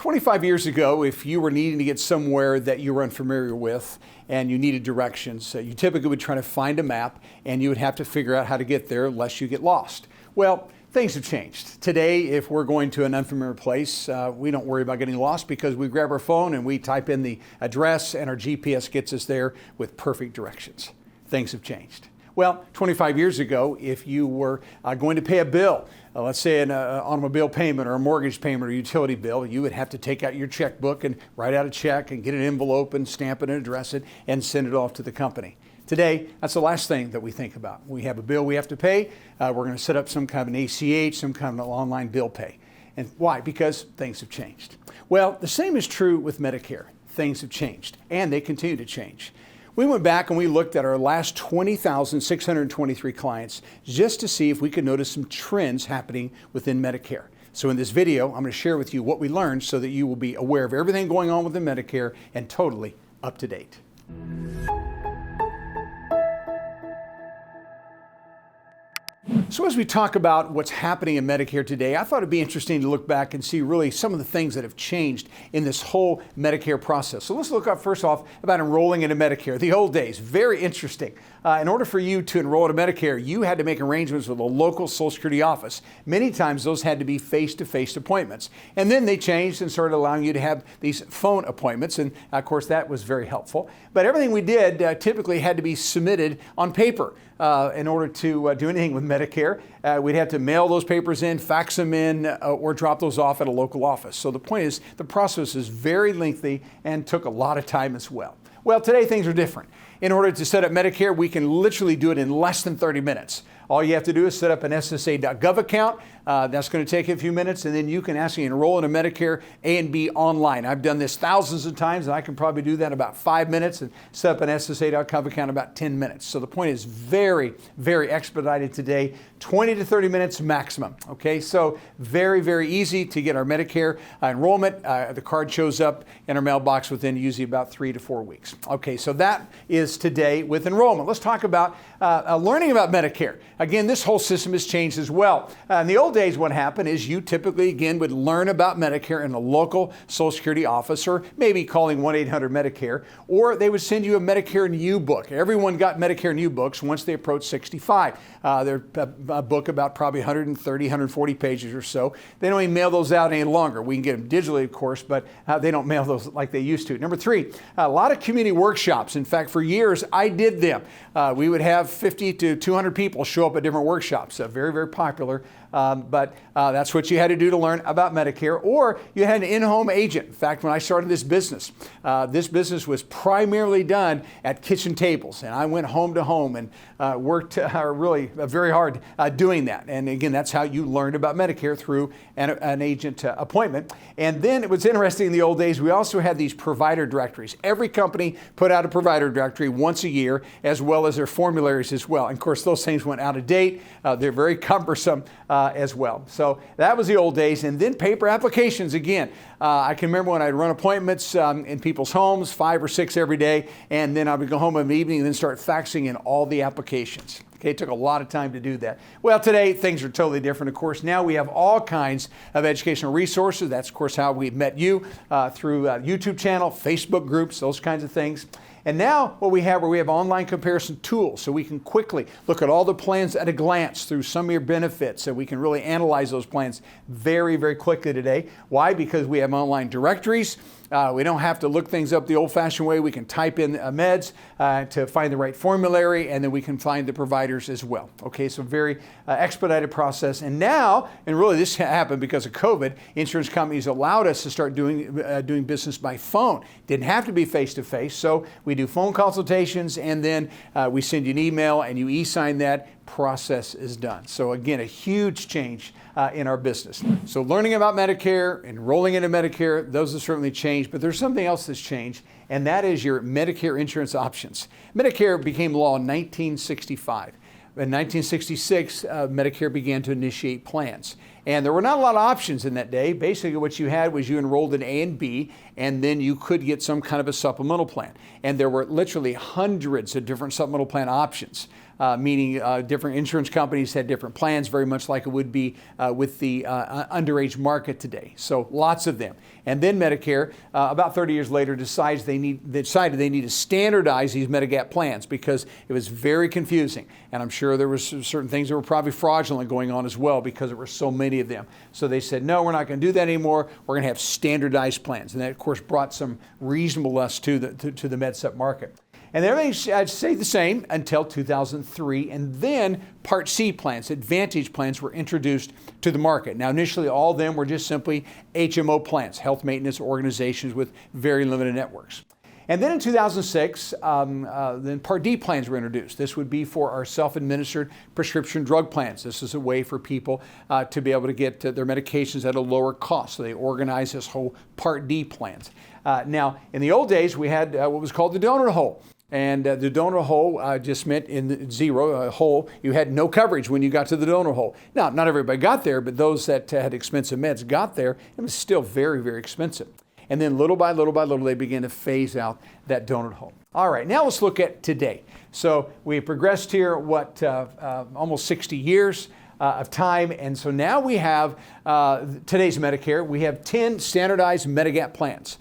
25 years ago, if you were needing to get somewhere that you were unfamiliar with and you needed directions, you typically would try to find a map and you would have to figure out how to get there lest you get lost. Well, things have changed. Today, if we're going to an unfamiliar place, we don't worry about getting lost because we grab our phone and we type in the address and our GPS gets us there with perfect directions. Things have changed. Well, 25 years ago, if you were going to pay a bill, let's say an automobile payment or a mortgage payment or utility bill, you would have to take out your checkbook and write out a check and get an envelope and stamp it and address it and send it off to the company. Today, that's the last thing that we think about. We have a bill we have to pay. We're going to set up some kind of an ACH, some kind of an online bill pay. And why? Because things have changed. Well, the same is true with Medicare. Things have changed, and they continue to change. We went back and we looked at our last 20,623 clients just to see if we could notice some trends happening within Medicare. So in this video, I'm going to share with you what we learned so that you will be aware of everything going on within Medicare and totally up to date. So as we talk about what's happening in Medicare today, I thought it'd be interesting to look back and see really some of the things that have changed in this whole Medicare process. So let's look up first off about enrolling into Medicare. The old days, very interesting. In order for you to enroll into Medicare, you had to make arrangements with a local Social Security office. Many times those had to be face-to-face appointments. And then they changed and started allowing you to have these phone appointments. And of course, that was very helpful. But everything we did typically had to be submitted on paper. In order to do anything with Medicare, we'd have to mail those papers in, fax them in, or drop those off at a local office. So the point is, the process is very lengthy and took a lot of time as well. Well, today things are different. In order to set up Medicare, we can literally do it in less than 30 minutes. All you have to do is set up an SSA.gov account. That's going to take a few minutes, and then you can actually enroll in a Medicare A and B online. I've done this thousands of times, and I can probably do that in about 5 minutes and set up an SSA.gov account in about 10 minutes. So the point is very, very expedited today, 20 to 30 minutes maximum. Okay, so very, very easy to get our Medicare enrollment. The card shows up in our mailbox within usually about 3 to 4 weeks. Okay, so that is today with enrollment. Let's talk about learning about Medicare. Again, this whole system has changed as well. In the old days, what happened is you typically, again, would learn about Medicare in a local Social Security office or maybe calling 1-800-MEDICARE, or they would send you a Medicare New book. Everyone got Medicare New books once they approached 65. They're a book about probably 130, 140 pages or so. They don't even mail those out any longer. We can get them digitally, of course, but they don't mail those like they used to. Number three, a lot of community workshops. In fact, for years, I did them. We would have 50 to 200 people show up at different workshops. Very, very popular. But that's what you had to do to learn about Medicare, or you had an in-home agent. In fact, when I started this business was primarily done at kitchen tables, and I went home to home and worked really very hard doing that. And again, that's how you learned about Medicare, through an agent appointment. And then it was interesting, in the old days, we also had these provider directories. Every company put out a provider directory once a year, as well as their formularies as well. And of course, those things went out of date. They're very cumbersome as well. So that was the old days. And then paper applications again. I can remember when I'd run appointments in people's homes, 5 or 6 every day, and then I would go home in the evening and then start faxing in all the applications. Okay, it took a lot of time to do that. Well, today things are totally different. Of course, now we have all kinds of educational resources. That's, of course, how we met you through YouTube channel, Facebook groups, those kinds of things. And now what we have online comparison tools, so we can quickly look at all the plans at a glance through some of your benefits, and we can really analyze those plans very, very quickly today. Why? Because we have online directories. We don't have to look things up the old-fashioned way. We can type in meds to find the right formulary, and then we can find the providers as well. Okay, so very expedited process. And now, and really this happened because of COVID, insurance companies allowed us to start doing business by phone. Didn't have to be face-to-face, so we do phone consultations, and then we send you an email, and you e-sign that. Process is done. So again, a huge change in our business. So learning about Medicare, enrolling into Medicare, those have certainly changed, but there's something else that's changed, and that is your Medicare insurance options. Medicare became law in 1965. In 1966, Medicare began to initiate plans. And there were not a lot of options in that day. Basically, what you had was you enrolled in A and B, and then you could get some kind of a supplemental plan. And there were literally hundreds of different supplemental plan options, meaning different insurance companies had different plans, very much like it would be with the underage market today. So lots of them. And then Medicare, about 30 years later, decided they need to standardize these Medigap plans because it was very confusing. And I'm sure there was certain things that were probably fraudulent going on as well because there were so many of them. So they said, no, we're not going to do that anymore. We're going to have standardized plans. And that, of course, brought some reasonableness to the MedSup market. And everything stayed the same until 2003, and then Part C plans, Advantage plans, were introduced to the market. Now, initially, all of them were just simply HMO plans, health maintenance organizations with very limited networks. And then in 2006, then Part D plans were introduced. This would be for our self-administered prescription drug plans. This is a way for people to be able to get their medications at a lower cost. So they organized this whole Part D plans. Now, in the old days, we had what was called the donut hole. And the donut hole just meant in the zero hole, you had no coverage when you got to the donut hole. Now, not everybody got there, but those that had expensive meds got there. It was still very, very expensive. And then little by little by little, they began to phase out that donut hole. All right, now let's look at today. So we progressed here, almost 60 years of time. And so now we have today's Medicare. We have 10 standardized Medigap plans.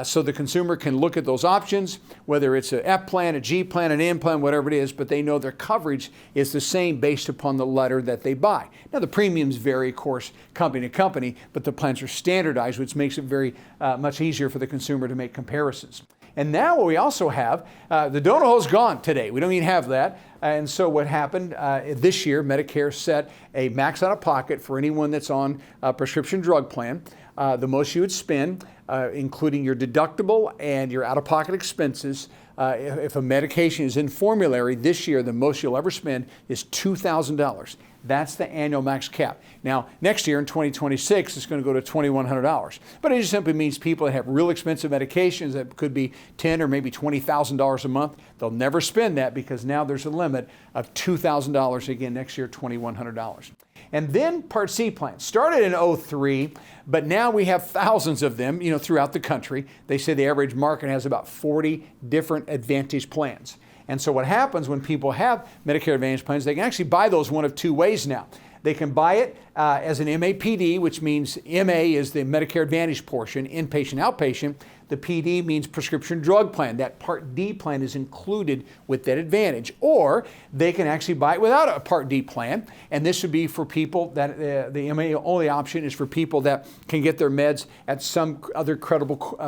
So the consumer can look at those options, whether it's an F plan, a G plan, an M plan, whatever it is, but they know their coverage is the same based upon the letter that they buy. Now the premiums vary, of course, company to company, but the plans are standardized, which makes it very much easier for the consumer to make comparisons. And now what we also have, the donut hole is gone today. We don't even have that. And so what happened this year, Medicare set a max out of pocket for anyone that's on a prescription drug plan. The most you would spend, including your deductible and your out-of-pocket expenses, if a medication is in formulary this year, the most you'll ever spend is $2,000. That's the annual max cap. Now, next year in 2026, it's going to go to $2,100. But it just simply means people that have real expensive medications that could be $10,000 or maybe $20,000 a month, they'll never spend that because now there's a limit of $2,000 again next year, $2,100. And then Part C plans started in 2003, but now we have thousands of them, throughout the country. They say the average market has about 40 different Advantage plans. And so what happens when people have Medicare Advantage plans, they can actually buy those one of two ways now. They can buy it as an MAPD, which means MA is the Medicare Advantage portion, inpatient, outpatient. The PD means prescription drug plan. That Part D plan is included with that Advantage. Or they can actually buy it without a Part D plan. And this would be for people that the MA only option is for people that can get their meds at some other credible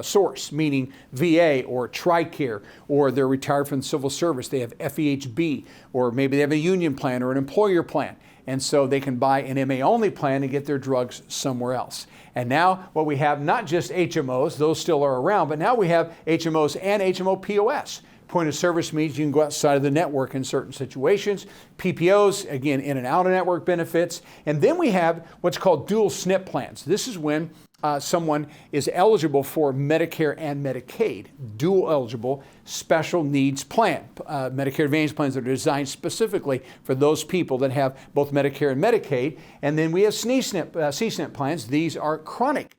source, meaning VA or TRICARE, or they're retired from the civil service. They have FEHB, or maybe they have a union plan or an employer plan. And so they can buy an MA-only plan and get their drugs somewhere else. And now what we have, not just HMOs, those still are around, but now we have HMOs and HMO POS. Point of service means you can go outside of the network in certain situations. PPOs, again, in and out of network benefits. And then we have what's called dual SNP plans. This is when someone is eligible for Medicare and Medicaid, dual eligible special needs plan. Medicare Advantage plans that are designed specifically for those people that have both Medicare and Medicaid. And then we have C-SNP plans. These are chronic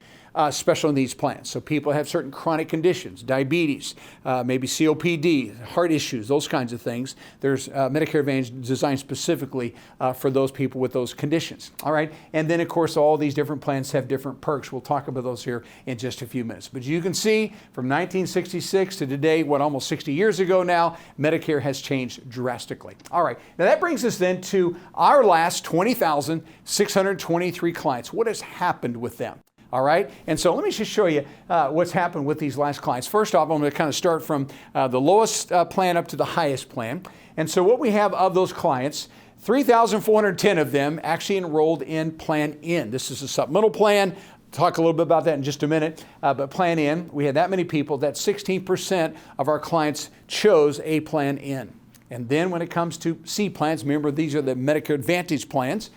special needs plans. So people have certain chronic conditions, diabetes, maybe COPD, heart issues, those kinds of things. There's Medicare Advantage designed specifically for those people with those conditions. All right. And then, of course, all these different plans have different perks. We'll talk about those here in just a few minutes. But you can see from 1966 to today, almost 60 years ago now, Medicare has changed drastically. All right. Now that brings us then to our last 20,623 clients. What has happened with them? All right, and so let me just show you what's happened with these last clients. First off, I'm going to kind of start from the lowest plan up to the highest plan. And so what we have of those clients, 3,410 of them actually enrolled in Plan N. This is a supplemental plan. Talk a little bit about that in just a minute. But Plan N, we had that many people that 16% of our clients chose a Plan N. And then when it comes to C plans, remember these are the Medicare Advantage plans.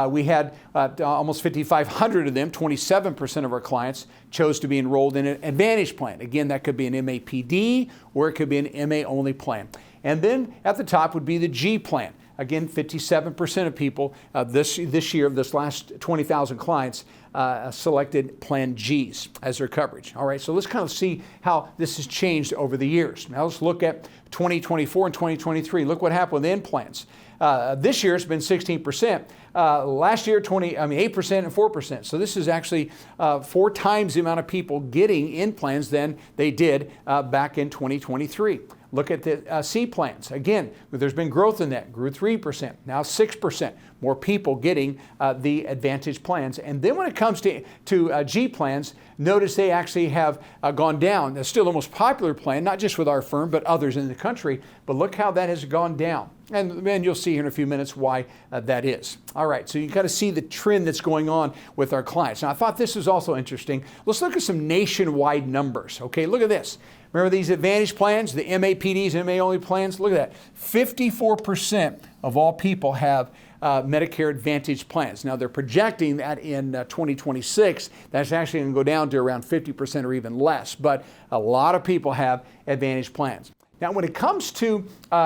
We had almost 5,500 of them, 27% of our clients chose to be enrolled in an Advantage plan. Again, that could be an MAPD or it could be an MA-only plan. And then at the top would be the G plan. Again, 57% of people this year, of this last 20,000 clients, selected Plan Gs as their coverage. All right, so let's kind of see how this has changed over the years. Now let's look at 2024 and 2023. Look what happened with end plans. This year it's been 16%. Last year, 8% and 4%. So this is actually 4 times the amount of people getting end plans than they did back in 2023. Look at the C plans. Again, there's been growth in that. Grew 3%, now 6%. More people getting the Advantage plans. And then when it comes to G plans, notice they actually have gone down. It's still the most popular plan, not just with our firm, but others in the country. But look how that has gone down. And you'll see here in a few minutes why that is. All right, so you kind of see the trend that's going on with our clients. Now, I thought this was also interesting. Let's look at some nationwide numbers. Okay, look at this. Remember these Advantage plans, the MAPDs, MA-only plans? Look at that. 54% of all people have Medicare Advantage plans. Now, they're projecting that in 2026, that's actually going to go down to around 50% or even less. But a lot of people have Advantage plans. Now, when it comes to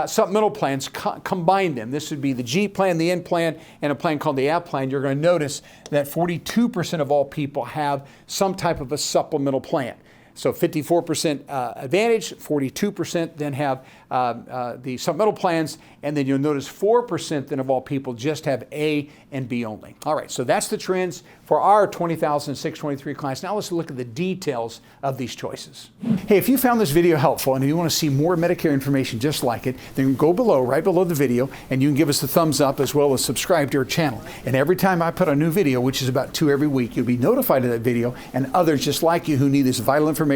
supplemental plans, combine them. This would be the G plan, the N plan, and a plan called the App plan. You're going to notice that 42% of all people have some type of a supplemental plan. So 54% Advantage, 42% then have the supplemental plans, and then you'll notice 4% then of all people just have A and B only. All right, so that's the trends for our 20,623 clients. Now let's look at the details of these choices. Hey, if you found this video helpful and you want to see more Medicare information just like it, then go below, right below the video, and you can give us a thumbs up as well as subscribe to our channel. And every time I put a new video, which is about 2 every week, you'll be notified of that video, and others just like you who need this vital information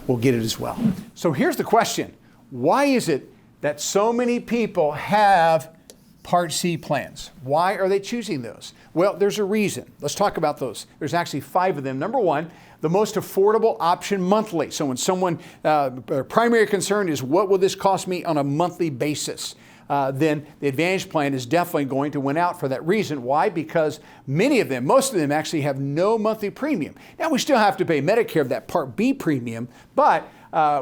will get it as well. So here's the question. Why is it that so many people have Part C plans? Why are they choosing those? Well, there's a reason. Let's talk about those. There's actually 5 of them. Number one, the most affordable option monthly. So when someone, their primary concern is what will this cost me on a monthly basis? Then the Advantage plan is definitely going to win out for that reason. Why? Because many of them, most of them actually have no monthly premium. Now, we still have to pay Medicare, that Part B premium, but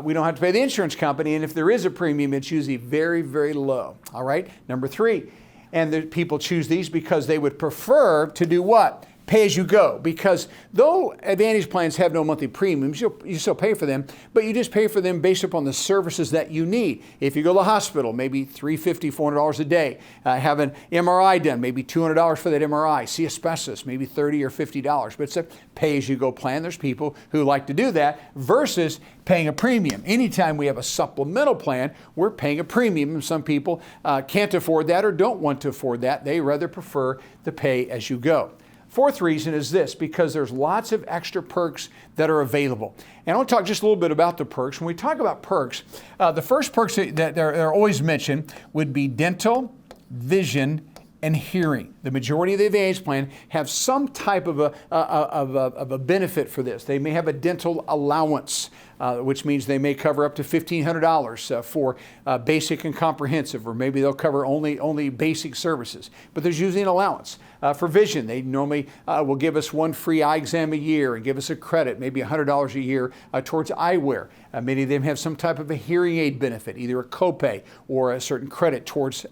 we don't have to pay the insurance company, and if there is a premium, it's usually very, very low. All right? Number 3, and the people choose these because they would prefer to do what? Pay as you go, because though Advantage plans have no monthly premiums, you still pay for them, but you just pay for them based upon the services that you need. If you go to the hospital, maybe $350, $400 a day. Have an MRI done, maybe $200 for that MRI. See a specialist, maybe $30 or $50. But it's a pay-as-you-go plan. There's people who like to do that versus paying a premium. Anytime we have a supplemental plan, we're paying a premium. And some people can't afford that or don't want to afford that. They rather prefer the pay-as-you-go. 4th reason is this, because there's lots of extra perks that are available. And I want to talk just a little bit about the perks. When we talk about perks, the first perks that are always mentioned would be dental, vision, and hearing. The majority of the Advantage plan have some type of a benefit for this. They may have a dental allowance, which means they may cover up to $1,500 for basic and comprehensive, or maybe they'll cover only basic services. But there's usually an allowance. For vision, they normally will give us 1 free eye exam a year and give us a credit, maybe $100 a year towards eyewear. Many of them have some type of a hearing aid benefit, either a copay or a certain credit towards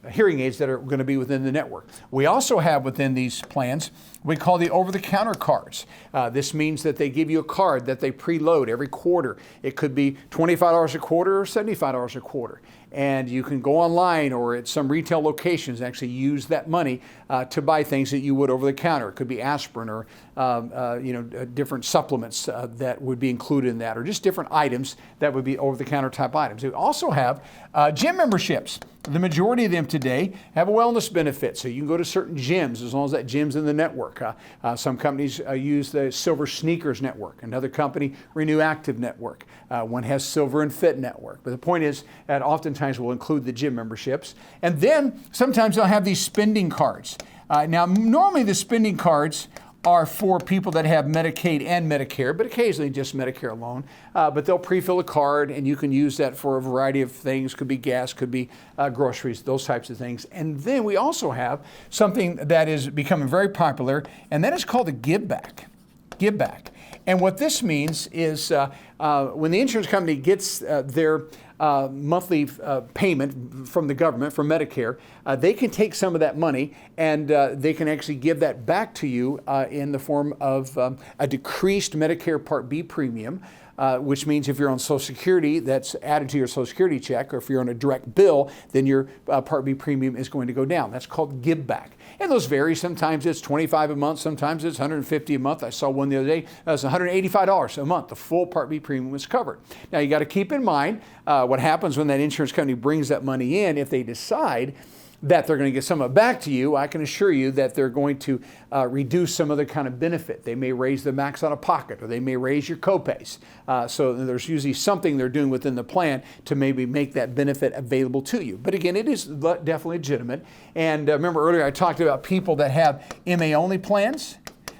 hearing aids that are going to be within the network. We also have within these plans we call the over-the-counter cards. This means that they give you a card that they preload every quarter. It could be $25 a quarter or $75 a quarter. And you can go online or at some retail locations and actually use that money to buy things that you would over the counter. It could be aspirin or different supplements that would be included in that, or just different items that would be over-the-counter type items. We also have gym memberships. The majority of them today have a wellness benefit, so you can go to certain gyms as long as that gym's in the network. Some companies use the Silver Sneakers Network. Another company, Renew Active Network. One has Silver and Fit Network. But the point is that oftentimes we'll include the gym memberships. And then sometimes they'll have these spending cards. Now, normally the spending cards are for people that have Medicaid and Medicare, but occasionally just Medicare alone. But they'll pre-fill a card, and you can use that for a variety of things. Could be gas, could be groceries, those types of things. And then we also have something that is becoming very popular, and that is called a give back. give back. And what this means is when the insurance company gets their monthly payment from the government, from Medicare, they can take some of that money and they can actually give that back to you in the form of a decreased Medicare Part B premium. Which means if you're on Social Security, that's added to your Social Security check, or if you're on a direct bill, then your Part B premium is going to go down. That's called give back. And those vary. Sometimes it's $25 a month, sometimes it's $150 a month. I saw one the other day, that was $185 a month. The full Part B premium was covered. Now you got to keep in mind what happens when that insurance company brings that money in. If they decide that they're going to get some of it back to you, I can assure you that they're going to reduce some other kind of benefit. They may raise the max out of pocket, or they may raise your copays. So there's usually something they're doing within the plan to maybe make that benefit available to you. But again, it is definitely legitimate. And remember earlier I talked about people that have MA-only plans.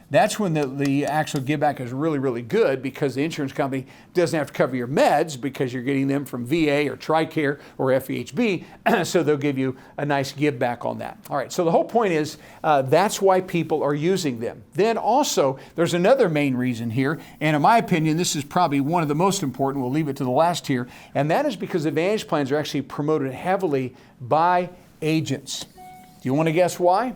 That's when the actual give back is really, really good, because the insurance company doesn't have to cover your meds because you're getting them from VA or TRICARE or FEHB, so they'll give you a nice give back on that. All right, so the whole point is that's why people are using them. Then also, there's another main reason here, and in my opinion, this is probably one of the most important. We'll leave it to the last here, and that is because Advantage plans are actually promoted heavily by agents. Do you want to guess why?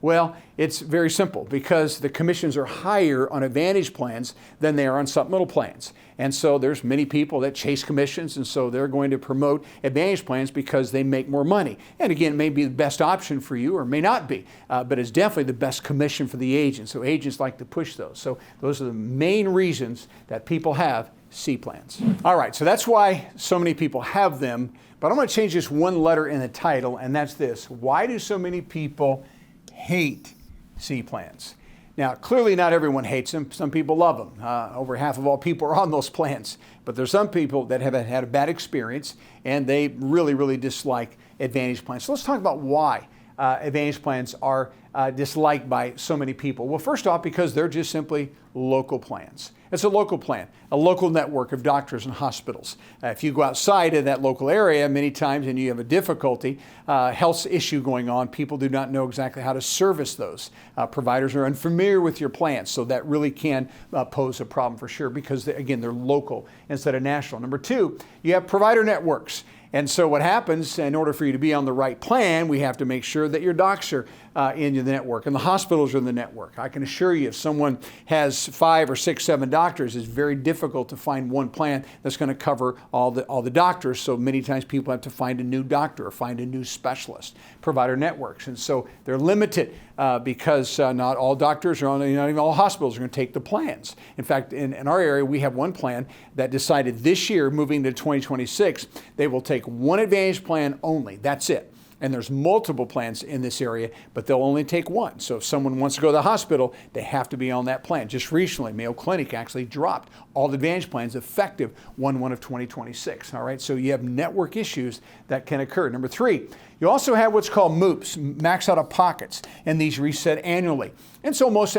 Well, it's very simple, because the commissions are higher on Advantage plans than they are on supplemental plans. And so there's many people that chase commissions, and so they're going to promote Advantage plans because they make more money. And again, it may be the best option for you, or may not be, but it's definitely the best commission for the agent. So agents like to push those. So those are the main reasons that people have C plans. All right, so that's why so many people have them, but I'm going to change just one letter in the title, and that's this. Why do so many people hate C plans? Now, clearly not everyone hates them. Some people love them. Over half of all people are on those plans. But there's some people that have had a bad experience, and they really, really dislike Advantage plans. So let's talk about why Advantage plans are disliked by so many people. Well, first off, because they're just simply local plans. It's a local plan, a local network of doctors and hospitals. If you go outside of that local area many times and you have a difficulty, health issue going on, people do not know exactly how to service those. Providers are unfamiliar with your plans, so that really can pose a problem for sure, because again, they're local instead of national. Number two, you have provider networks. And so what happens, in order for you to be on the right plan, we have to make sure that your docs are in the network and the hospitals are in the network. I can assure you, if someone has 5 or 6, 7 doctors, it's very difficult to find one plan that's going to cover all the doctors. So many times people have to find a new doctor or find a new specialist. Provider networks. And so they're limited because not all doctors or not even all hospitals are going to take the plans. In fact, in our area, we have one plan that decided this year, moving to 2026, they will take one Advantage plan only. That's it. And there's multiple plans in this area, but they'll only take one. So if someone wants to go to the hospital, they have to be on that plan. Just recently, Mayo Clinic actually dropped all the Advantage plans effective 1/1 of 2026. All right, so you have network issues that can occur. Number three, you also have what's called MOOPs, max out of pockets, and these reset annually. And so most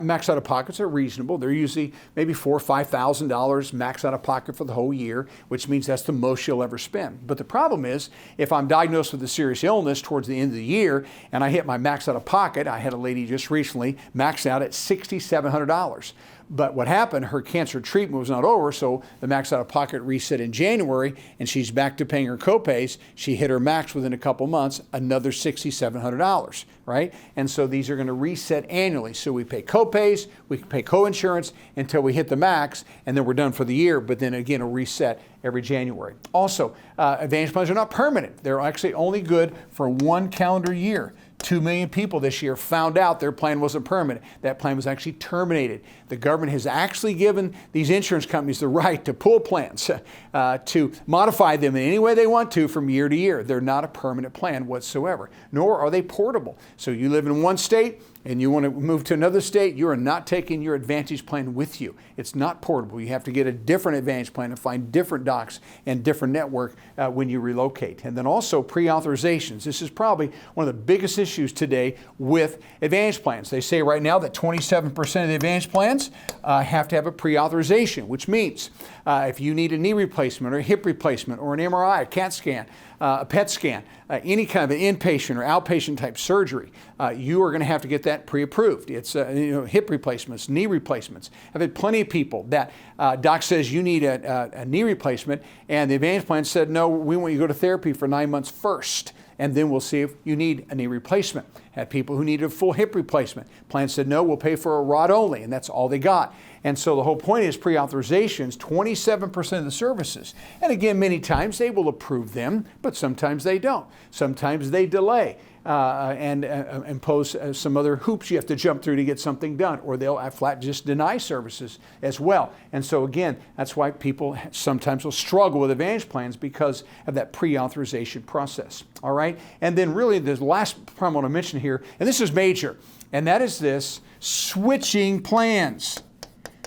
max out of pockets are reasonable. They're usually maybe $4,000 or $5,000 max out of pocket for the whole year, which means that's the most you'll ever spend. But the problem is, if I'm diagnosed with a serious illness towards the end of the year and I hit my max out of pocket, I had a lady just recently max out at $6,700. But what happened, her cancer treatment was not over, so the max out of pocket reset in January, and she's back to paying her copays. She hit her max within a couple months, another $6,700, right? And so these are going to reset annually. So we pay copays, we pay coinsurance until we hit the max, and then we're done for the year. But then again, it'll reset every January. Also, Advantage plans are not permanent. They're actually only good for 1 calendar year. 2 million people this year found out their plan wasn't permanent. That plan was actually terminated. The government has actually given these insurance companies the right to pull plans, to modify them in any way they want to from year to year. They're not a permanent plan whatsoever, nor are they portable. So you live in one state and you want to move to another state, you are not taking your Advantage plan with you. It's not portable. You have to get a different Advantage plan and find different docs and different network when you relocate. And then also pre-authorizations. This is probably one of the biggest issues today with Advantage plans. They say right now that 27% of the Advantage plans have to have a pre-authorization, which means if you need a knee replacement or a hip replacement or an MRI, a CAT scan, a PET scan, any kind of an inpatient or outpatient type surgery, you are going to have to get that pre-approved. It's hip replacements, knee replacements. I've had plenty of people that doc says you need a knee replacement, and the Advantage Plan said, no, we want you to go to therapy for 9 months first, and then we'll see if you need a knee replacement. Had people who needed a full hip replacement. Plan said, no, we'll pay for a rod only, and that's all they got. And so the whole point is pre-authorizations, 27% of the services. And again, many times they will approve them, but sometimes they don't. Sometimes they delay and impose some other hoops you have to jump through to get something done, or they'll flat just deny services as well. And so again, that's why people sometimes will struggle with Advantage Plans, because of that pre-authorization process. All right? And then really the last part I want to mention here, and this is major, and that is this: switching plans.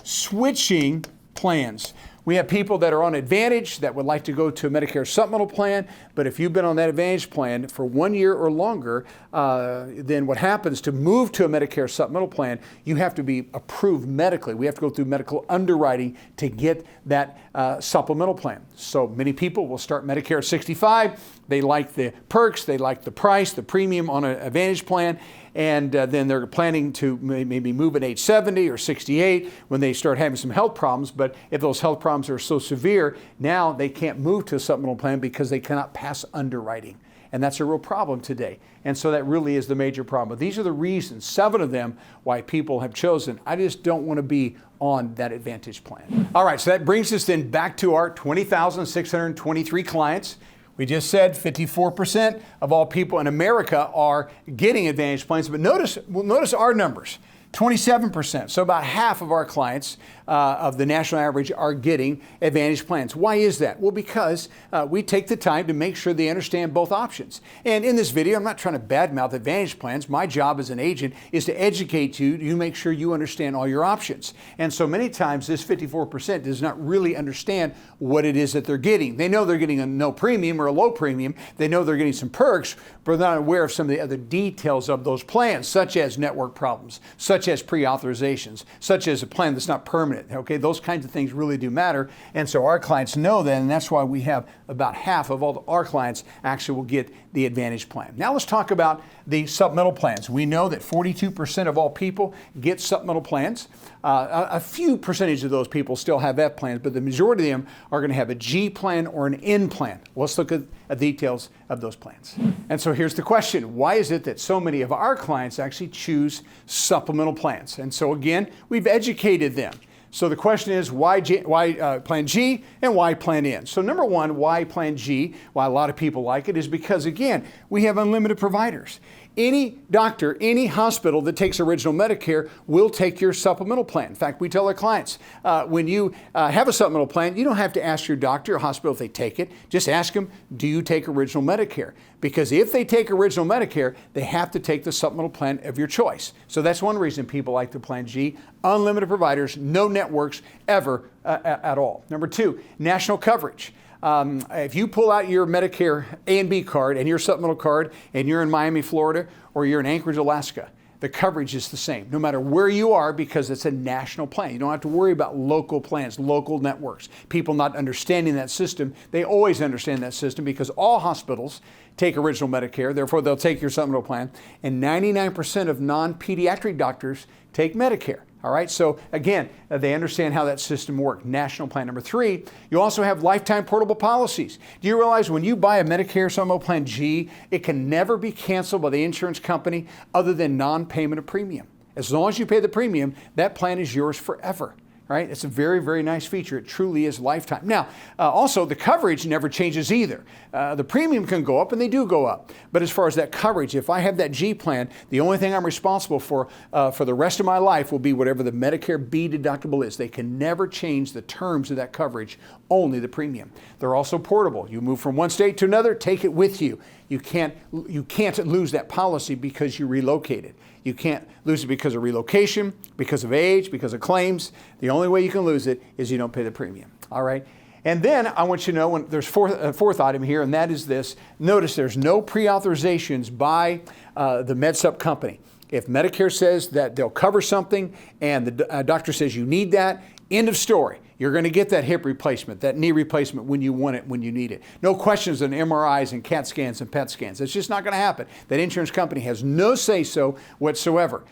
Switching plans. We have people that are on Advantage that would like to go to a Medicare supplemental plan, but if you've been on that Advantage plan for 1 year or longer, then what happens to move to a Medicare supplemental plan, you have to be approved medically. We have to go through medical underwriting to get that supplemental plan. So many people will start Medicare at 65. They like the perks, they like the price, the premium on an Advantage plan, and then they're planning to maybe move at age 70 or 68 when they start having some health problems. But if those health problems are so severe, now they can't move to a supplemental plan because they cannot pass underwriting. And that's a real problem today. And so that really is the major problem. But these are the reasons, 7 of them, why people have chosen, I just don't want to be on that Advantage plan. All right, so that brings us then back to our 20,623 clients. We just said 54% of all people in America are getting Advantage Plans, but notice our numbers. 27%, so about half of our clients of the national average are getting Advantage Plans. Why is that? Well, because we take the time to make sure they understand both options. And in this video, I'm not trying to badmouth Advantage Plans. My job as an agent is to educate you, to make sure you understand all your options. And so many times this 54% does not really understand what it is that they're getting. They know they're getting a no premium or a low premium. They know they're getting some perks, but they're not aware of some of the other details of those plans, such as network problems, such as pre-authorizations, such as a plan that's not permanent. Okay, those kinds of things really do matter. And so our clients know that, and that's why we have about half of all our clients actually will get the Advantage Plan. Now let's talk about the supplemental plans. We know that 42% of all people get supplemental plans. A few percentage of those people still have F plans, but the majority of them are going to have a G plan or an N plan. Let's look at the details of those plans. And so here's the question: why is it that so many of our clients actually choose supplemental plans? And so again, we've educated them. So the question is, why Plan G and why Plan N? So number one, why Plan G, why a lot of people like it, is because, again, we have unlimited providers. Any doctor, any hospital that takes original Medicare will take your supplemental plan. In fact, we tell our clients, when you have a supplemental plan, you don't have to ask your doctor or hospital if they take it. Just ask them, do you take original Medicare? Because if they take original Medicare, they have to take the supplemental plan of your choice. So that's one reason people like the Plan G. Unlimited providers, no networks ever at all. Number two, national coverage. If you pull out your Medicare A and B card and your supplemental card and you're in Miami, Florida, or you're in Anchorage, Alaska, the coverage is the same, no matter where you are, because it's a national plan. You don't have to worry about local plans, local networks. People not understanding that system, they always understand that system because all hospitals take original Medicare, therefore they'll take your supplemental plan, and 99% of non-pediatric doctors take Medicare. All right, so again, they understand how that system works. National plan. Number three, you also have lifetime portable policies. Do you realize when you buy a Medicare supplemental plan G, it can never be canceled by the insurance company other than non-payment of premium? As long as you pay the premium, that plan is yours forever. Right? It's a very, very nice feature. It truly is lifetime. Now, also the coverage never changes either. The premium can go up, and they do go up. But as far as that coverage, if I have that G plan, the only thing I'm responsible for the rest of my life will be whatever the Medicare B deductible is. They can never change the terms of that coverage, only the premium. They're also portable. You move from one state to another, take it with you. You can't lose that policy because you relocated. You can't lose it because of relocation, because of age, because of claims. The only way you can lose it is you don't pay the premium. All right? And then I want you to know, when there's fourth item here, and that is this. Notice there's no pre-authorizations by the MedSup company. If Medicare says that they'll cover something and the doctor says you need that, end of story. You're going to get that hip replacement, that knee replacement when you want it, when you need it. No questions on MRIs and CAT scans and PET scans. It's just not going to happen. That insurance company has no say-so whatsoever.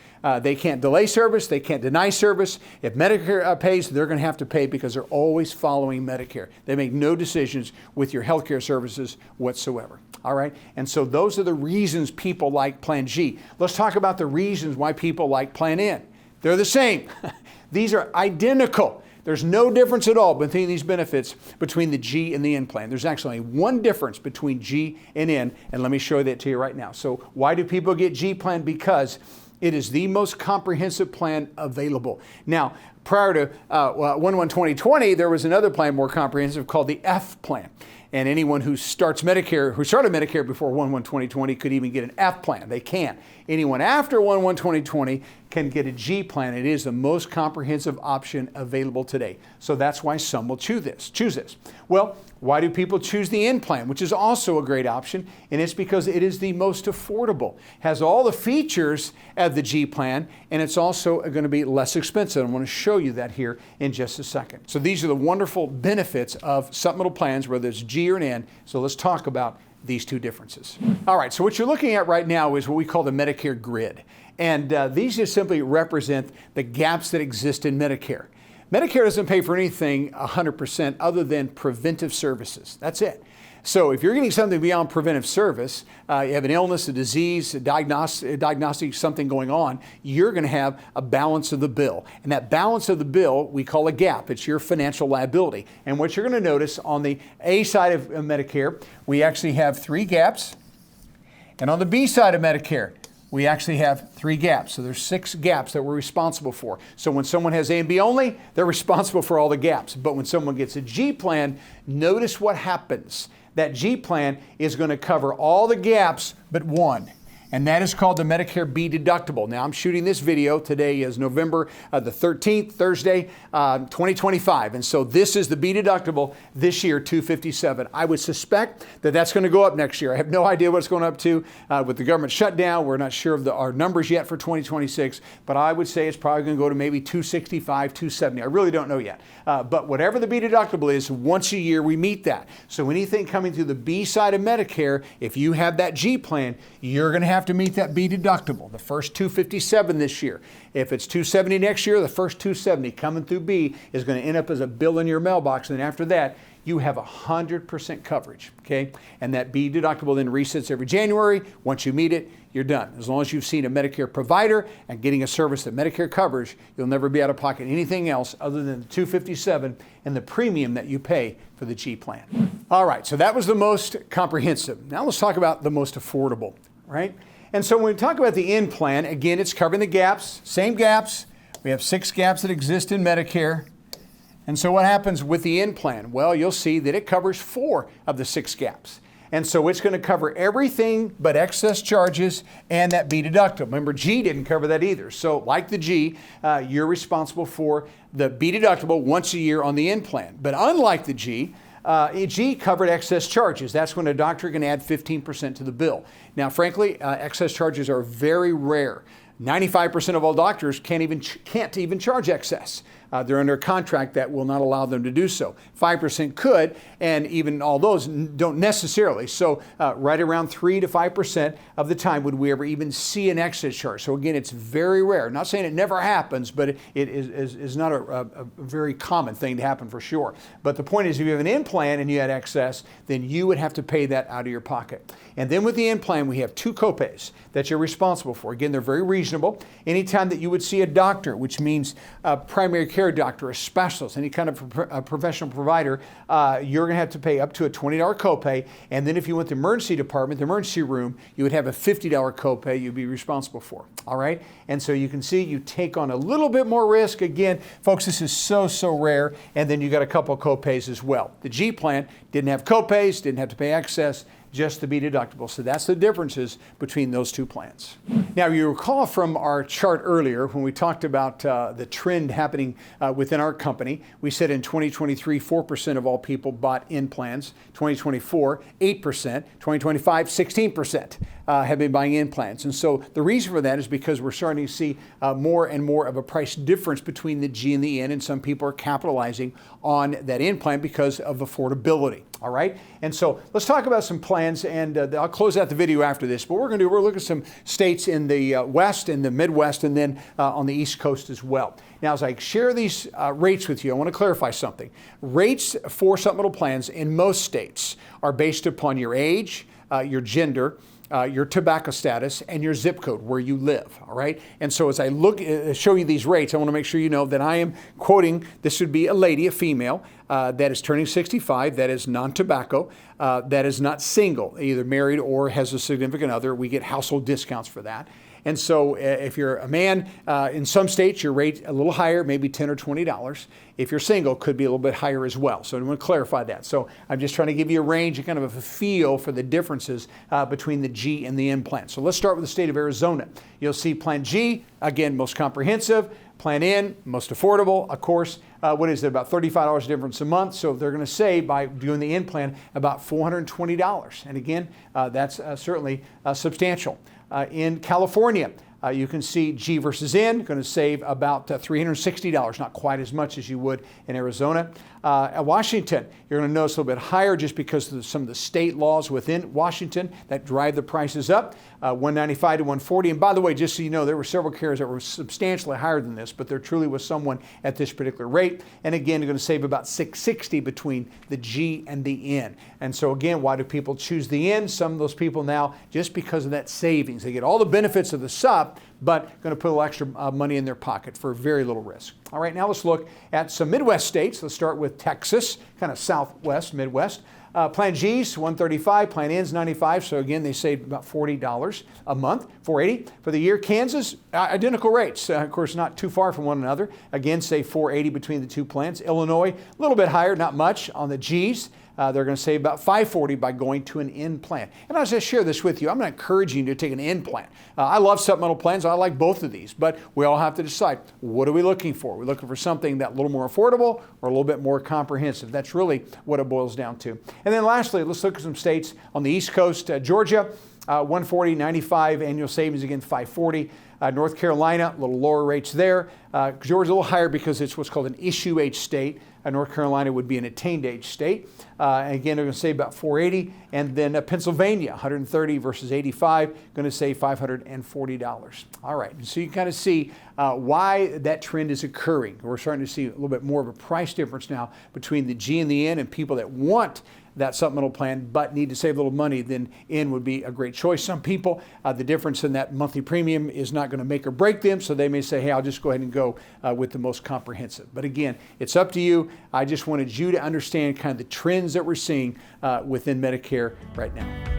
They can't delay service. They can't deny service. If Medicare pays, they're going to have to pay because they're always following Medicare. They make no decisions with your healthcare services whatsoever. All right? And so those are the reasons people like Plan G. Let's talk about the reasons why people like Plan N. They're the same. These are identical. There's no difference at all between these benefits between the G and the N plan. There's actually one difference between G and N, and let me show that to you right now. So why do people get G plan? Because it is the most comprehensive plan available. Now, prior to 1/1/2020, there was another plan more comprehensive called the F plan. And anyone who started Medicare before 1/1/2020 could even get an F plan. They can't. Anyone after 1/1/2020 can get a G plan. It is the most comprehensive option available today. So that's why some will choose this. Well, why do people choose the N plan, which is also a great option? And it's because it is the most affordable. Has all the features of the G plan, and it's also going to be less expensive. I'm going to show you that here in just a second. So these are the wonderful benefits of supplemental plans, whether it's G or an N. So let's talk about these two differences. All right, so what you're looking at right now is what we call the Medicare grid. And these just simply represent the gaps that exist in Medicare. Medicare doesn't pay for anything 100% other than preventive services. That's it. So if you're getting something beyond preventive service, you have an illness, a disease, a diagnostic, something going on, you're going to have a balance of the bill. And that balance of the bill, we call a gap. It's your financial liability. And what you're going to notice on the A side of Medicare, we actually have 3 gaps. And on the B side of Medicare, we actually have 3 gaps. So there's 6 gaps that we're responsible for. So when someone has A and B only, they're responsible for all the gaps. But when someone gets a G plan, notice what happens. That G plan is going to cover all the gaps but one. And that is called the Medicare B deductible. Now, I'm shooting this video. Today is November the 13th, Thursday, 2025. And so this is the B deductible this year, $257. I would suspect that that's going to go up next year. I have no idea what it's going up to with the government shutdown. We're not sure of our numbers yet for 2026, but I would say it's probably going to go to maybe $265, $270. I really don't know yet. But whatever the B deductible is, once a year we meet that. So anything coming through the B side of Medicare, if you have that G plan, you're going to have to meet that B deductible. The first $257 this year. If it's $270 next year, the first $270 coming through B is going to end up as a bill in your mailbox. And then after that, you have 100% coverage, okay? And that B deductible then resets every January. Once you meet it, you're done. As long as you've seen a Medicare provider and getting a service that Medicare covers, you'll never be out of pocket anything else other than the $257 and the premium that you pay for the G plan. All right, so that was the most comprehensive. Now let's talk about the most affordable, right? And so when we talk about the N plan, again, it's covering the gaps, same gaps. We have 6 gaps that exist in Medicare. And so what happens with the N plan? Well, you'll see that it covers 4 of the 6 gaps. And so it's going to cover everything but excess charges and that B deductible. Remember, G didn't cover that either. So like the G, you're responsible for the B deductible once a year on the N plan. But unlike the G covered excess charges. That's when a doctor can add 15% to the bill. Now, frankly, excess charges are very rare. 95% of all doctors can't even charge excess. They're under a contract that will not allow them to do so. 5% could, and even all those don't necessarily. So right around 3 to 5% of the time would we ever even see an excess charge. So again, it's very rare. Not saying it never happens, but it is not a very common thing to happen for sure. But the point is, if you have an N plan and you had excess, then you would have to pay that out of your pocket. And then with the N plan, we have 2 copays that you're responsible for. Again, they're very reasonable. Anytime that you would see a doctor, which means a primary care doctor, a specialist, any kind of a professional provider, you're going to have to pay up to a $20 copay. And then if you went to the emergency department, the emergency room, you would have a $50 copay you'd be responsible for. All right? And so you can see you take on a little bit more risk. Again, folks, this is so rare. And then you got a couple of copays as well. The G plan didn't have copays, didn't have to pay excess, just the B deductible. So that's the differences between those two plans. Now, you recall from our chart earlier when we talked about the trend happening within our company, we said in 2023, 4% of all people bought in plans, 2024, 8%, 2025, 16% have been buying in plans. And so the reason for that is because we're starting to see more and more of a price difference between the G and the N, and some people are capitalizing on that in plan because of affordability. All right. And so let's talk about some plans, and I'll close out the video after this. But we're look at some states in the West, in the Midwest, and then on the East Coast as well. Now, as I share these rates with you, I want to clarify something. Rates for supplemental plans in most states are based upon your age, your gender, your tobacco status, and your zip code where you live. All right. And so as I show you these rates, I want to make sure you know that I am quoting, this would be a lady, a female, that is turning 65, that is non-tobacco, that is not single, either married or has a significant other. We get household discounts for that. And so if you're a man, in some states, your rate a little higher, maybe $10 or $20. If you're single, it could be a little bit higher as well. So I want to clarify that. So I'm just trying to give you a range and kind of a feel for the differences between the G and the N plan. So let's start with the state of Arizona. You'll see Plan G, again, most comprehensive. Plan N, most affordable. Of course, what is it, about $35 difference a month? So they're going to save by doing the N plan about $420. And again, that's certainly substantial. In California, you can see G versus N, going to save about $360, not quite as much as you would in Arizona. At Washington, you're going to notice a little bit higher just because of some of the state laws within Washington that drive the prices up, $195 to $140. And by the way, just so you know, there were several carriers that were substantially higher than this, but there truly was someone at this particular rate. And again, you're going to save about $660 between the G and the N. And so again, why do people choose the N? Some of those people now, just because of that savings, they get all the benefits of the SUP, but going to put a little extra money in their pocket for very little risk. All right, now let's look at some Midwest states. Let's start with Texas, kind of Southwest, Midwest. Plan G's $135, Plan N's $95. So again, they saved about $40 a month, $480 for the year. Kansas, identical rates, of course, not too far from one another. Again, save $480 between the two plans. Illinois, a little bit higher, not much on the G's. They're going to save about $540 by going to an N plan. And as I share this with you, I'm not encouraging you to take an N plan. I love supplemental plans. I like both of these, but we all have to decide, what are we looking for? We're looking for something that's a little more affordable or a little bit more comprehensive. That's really what it boils down to. And then lastly, let's look at some states on the East Coast. Georgia, $140, $95, annual savings, again, $540. North Carolina, a little lower rates there. Georgia, a little higher because it's what's called an issue age state. North Carolina would be an attained age state. Again, they're going to save about $480. And then Pennsylvania, $130 versus $85, going to save $540. All right, so you kind of see why that trend is occurring. We're starting to see a little bit more of a price difference now between the G and the N, and people that want that supplemental plan but need to save a little money, then N would be a great choice. Some people, the difference in that monthly premium is not going to make or break them, so they may say, hey, I'll just go ahead and go with the most comprehensive. But again, it's up to you. I just wanted you to understand kind of the trends that we're seeing within Medicare right now.